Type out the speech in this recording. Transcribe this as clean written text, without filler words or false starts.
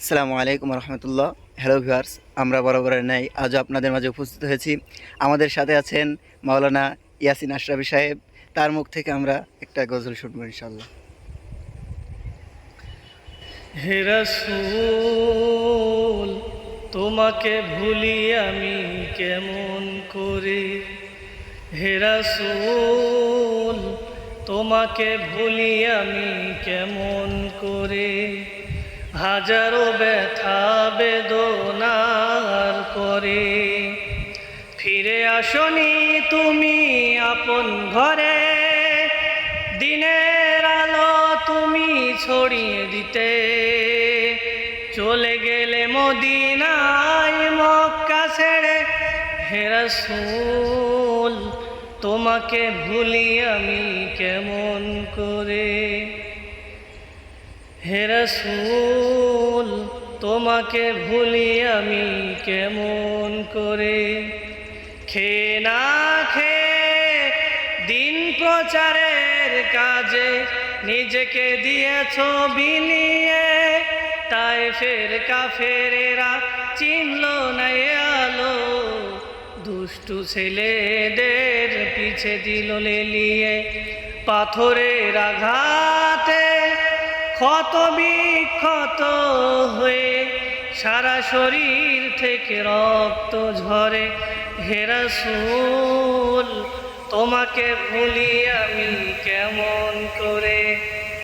আসসালামু আলাইকুম রহমতুল্লাহ। Hello viewers, আমরা বরাবরের ন্যায় আজও আপনাদের মাঝে উপস্থিত হয়েছি। আমাদের সাথে আছেন মাওলানা ইয়াসিন আশরাফি সাহেব। তার মুখ থেকে আমরা একটা গজল শুনবো ইনশাল্লাহ। হে রাসূল, তোমাকে ভুলি আমি কেমন করে। হে রাসূল, তোমাকে ভুলি আমি কেমন করে। হাজারো ব্যথা বেদনার পরে ফিরে আসনি তুমি আপন ঘরে। দিনের আলো তুমি ছড়িয়ে দিতে চলে গেলে মদিনায় মক্কা ছেড়ে। হে রাসূল, তোমাকে ভুলি আমি কেমন করে। হে রাসূল, তোমাকে ভুলি আমি কেমন করে। খেয়ে না খেয়ে দিন প্রচারের কাজে নিজেকে দিয়েছ বিলিয়ে। তায়েফের কাফেরেরা চিনল না এ আলো, দুষ্টু ছেলেদের পিছে দিল লেলিয়ে। পাথরের আঘাতে ক্ষত বিক্ষত হয়ে সারা শরীর থেকে রক্ত ঝরে। হে রাসূল, তোমাকে ভুলি আমি কেমন করে।